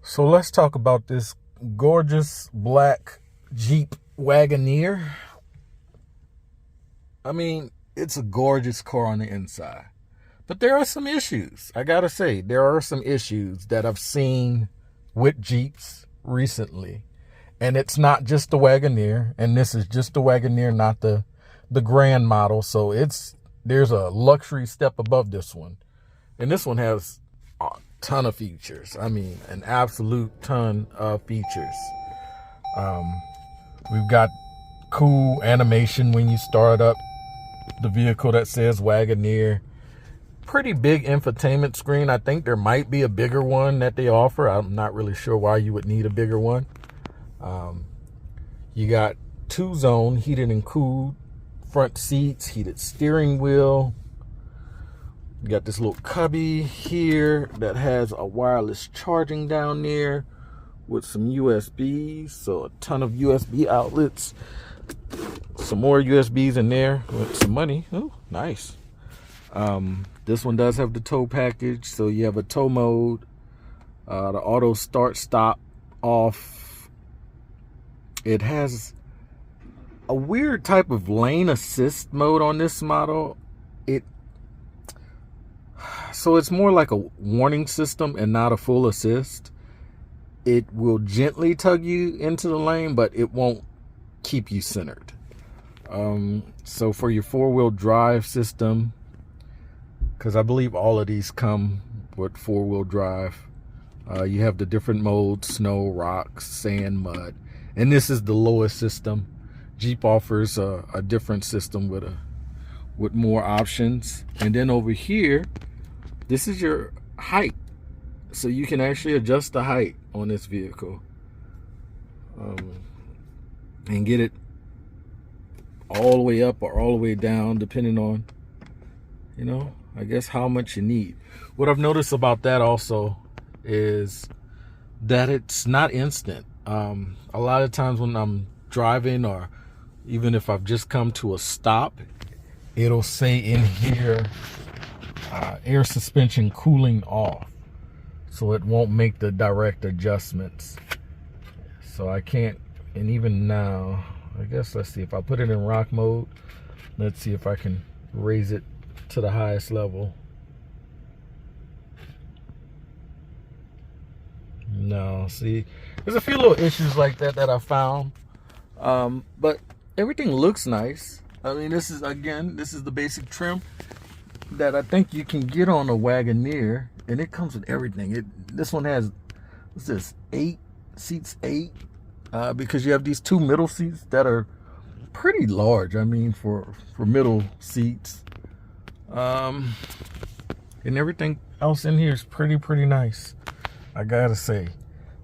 So let's talk about this gorgeous black Jeep Wagoner. I mean, it's a gorgeous car on the inside. But there are some issues. I gotta say, there are some issues that I've seen with Jeeps recently. And it's not just the Wagoner. And this is just the Wagoner, not the Grand model. So there's a luxury step above this one. And this one has a ton of features. I mean, an absolute ton of features. We've got cool animation when you start up the vehicle that says Wagoner. Pretty big infotainment screen. I think there might be a bigger one that they offer. I'm not really sure why you would need a bigger one. You got 2-zone heated and cooled front seats, heated steering wheel. You got this little cubby here that has a wireless charging down there with some USBs. So a ton of USB outlets. Some more USBs in there with some money. Oh, nice. This one does have the tow package. So you have a tow mode, the auto start stop off. It has a weird type of lane assist mode on this model. So it's more like a warning system and not a full assist. It will gently tug you into the lane, but it won't keep you centered. So for your 4-wheel drive system, because I believe all of these come with 4-wheel drive, you have the different modes: snow, rocks, sand, mud. And this is the lowest system. Jeep offers a different system with more options. And then over here, this is your height. So you can actually adjust the height on this vehicle. And get it all the way up or all the way down, depending on, I guess how much you need. What I've noticed about that also is that it's not instant. A lot of times when I'm driving, or even if I've just come to a stop, it'll say in here, air suspension cooling off. So it won't make the direct adjustments. So I can't, and even now, I guess, let's see, if I put it in rock mode, let's see if I can raise it to the highest level. No, see, there's a few little issues like that I found. But everything looks nice. I mean, this is the basic trim that I think you can get on a Wagoner, and it comes with everything. This one has, what's this, 8 seats, because you have these 2 middle seats that are pretty large. I mean, for middle seats. And everything else in here is pretty nice, I gotta say.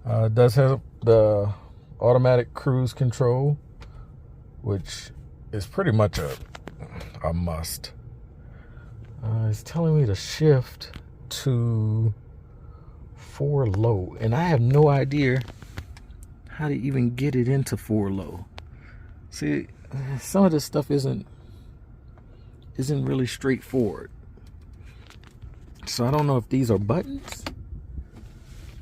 It does have the automatic cruise control, which is pretty much a must. It's telling me to shift to 4 low, and I have no idea how to even get it into 4 low. See, some of this stuff isn't really straightforward. So I don't know if these are buttons.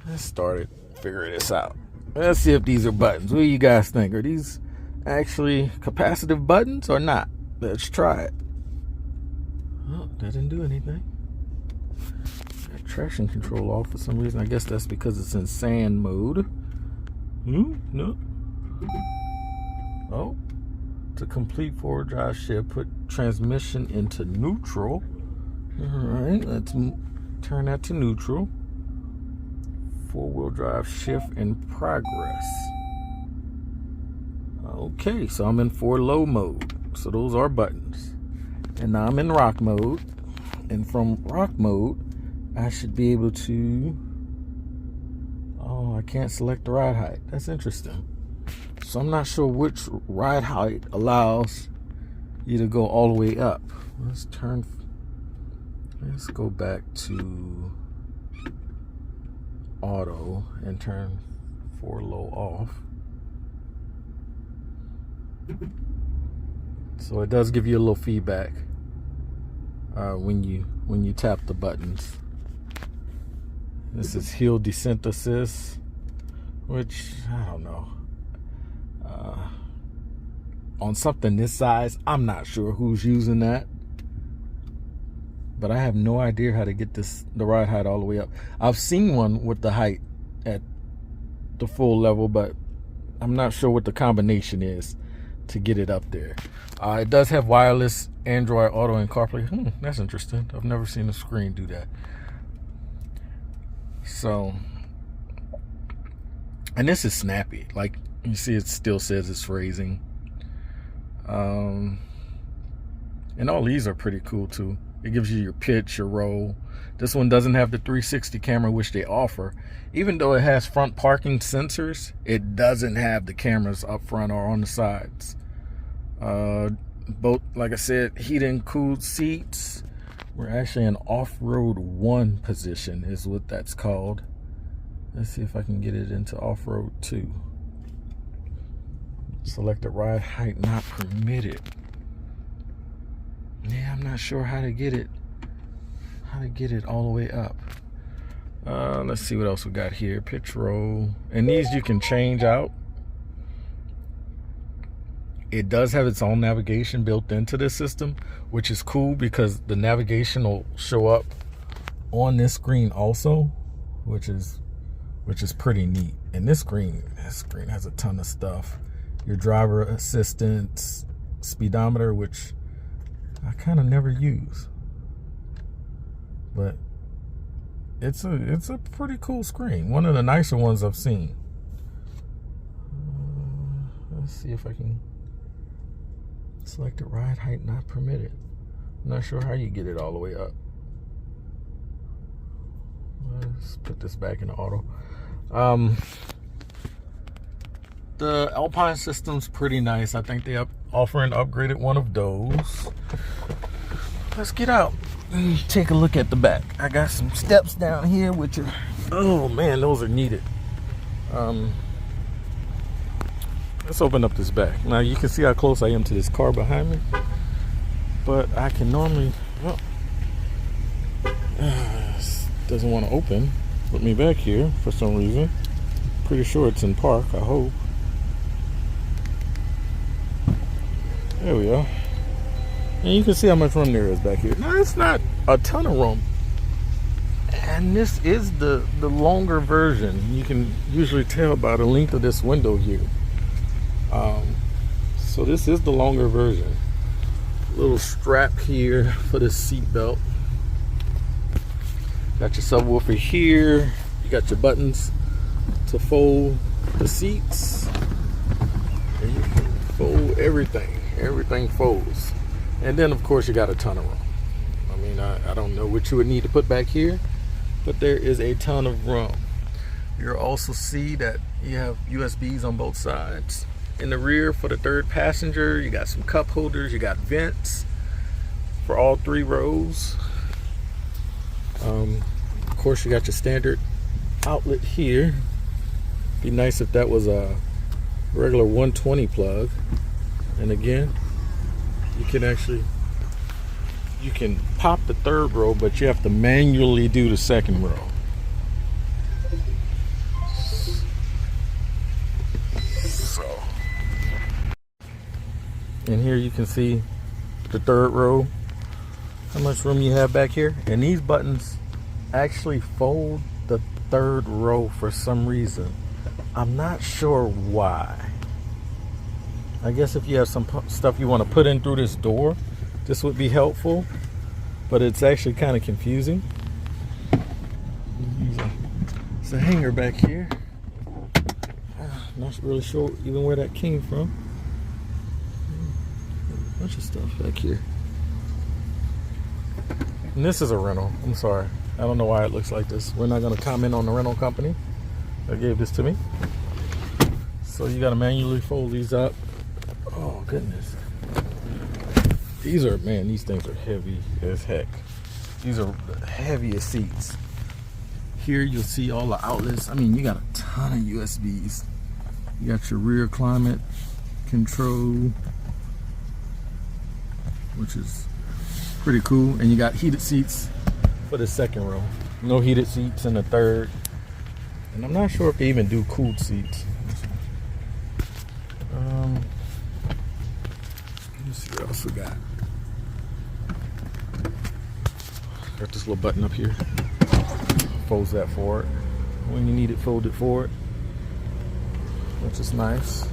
Let's start it, figure this out. Let's see if these are buttons. What do you guys think? Are these actually capacitive buttons or not? Let's try it. Oh, that didn't do anything. Got traction control off for some reason. I guess that's because it's in sand mode. No. Oh, to complete forward drive shift, put transmission into neutral. All right, let's turn that to neutral. 4-wheel drive shift in progress. Okay, so I'm in 4 low mode. So those are buttons. And now I'm in rock mode. And from rock mode, I should be able to... Oh, I can't select the ride height. That's interesting. So I'm not sure which ride height allows you to go all the way up. Let's go back to auto and turn 4 low off. So it does give you a little feedback when you tap the buttons. This is hill descent assist. which I don't know. On something this size, I'm not sure who's using that, but I have no idea how to get the ride height all the way up. I've seen one with the height at the full level, but I'm not sure what the combination is to get it up there. It does have wireless Android Auto and CarPlay. That's interesting. I've never seen a screen do that. So, and this is snappy. Like you see, it still says it's raising. And all these are pretty cool too. It gives you your pitch, your roll. This one doesn't have the 360 camera, which they offer. Even though it has front parking sensors, it doesn't have the cameras up front or on the sides. Both, like I said, heated and cooled seats. We're actually in off-road 1 position is what that's called. Let's see if I can get it into off-road 2. Selected ride height not permitted. Yeah, I'm not sure how to get it all the way up. Let's see what else we got here. Pitch roll. And these you can change out. It does have its own navigation built into this system, which is cool because the navigation will show up on this screen also, which is pretty neat. And this screen has a ton of stuff. Your driver assistance, speedometer, which I kind of never use, but it's a pretty cool screen. One of the nicer ones I've seen. Let's see if I can select the ride height not permitted. I'm not sure how you get it all the way up. Let's put this back in the auto. The Alpine system's pretty nice. I think they offer an upgraded one of those. Let's get out and take a look at the back. I got some steps down here, which are, oh man, those are needed. Let's open up this back. Now you can see how close I am to this car behind me, but I can normally, doesn't want to open. Put me back here for some reason. Pretty sure it's in park, I hope. There we go. And you can see how much room there is back here. Now, it's not a ton of room. And this is the longer version. You can usually tell by the length of this window here. So this is the longer version. Little strap here for the seat belt. Got your subwoofer here. You got your buttons to fold the seats. And you can fold everything. Everything folds. And then of course you got a ton of room. I mean, I don't know what you would need to put back here, but there is a ton of room. You'll also see that you have USBs on both sides. In the rear for the third passenger, you got some cup holders, you got vents for all 3 rows. Of course you got your standard outlet here. Be nice if that was a regular 120 plug. And again, you can pop the 3rd row, but you have to manually do the 2nd row. So, and here you can see the 3rd row, how much room you have back here. And these buttons actually fold the 3rd row for some reason. I'm not sure why. I guess if you have some stuff you want to put in through this door, this would be helpful, but it's actually kind of confusing. There's a hanger back here. Not really sure even where that came from. A bunch of stuff back here. And this is a rental. I'm sorry. I don't know why it looks like this. We're not going to comment on the rental company that gave this to me. So you got to manually fold these up. Oh goodness, these things are heavy as heck. These are the heaviest seats. Here you'll see all the outlets. I mean, you got a ton of USBs. You got your rear climate control, which is pretty cool. And you got heated seats for the 2nd row. No heated seats in the 3rd. And I'm not sure if they even do cooled seats. Let's see what else we got. Got this little button up here. Folds that forward. When you need it folded forward, which is nice.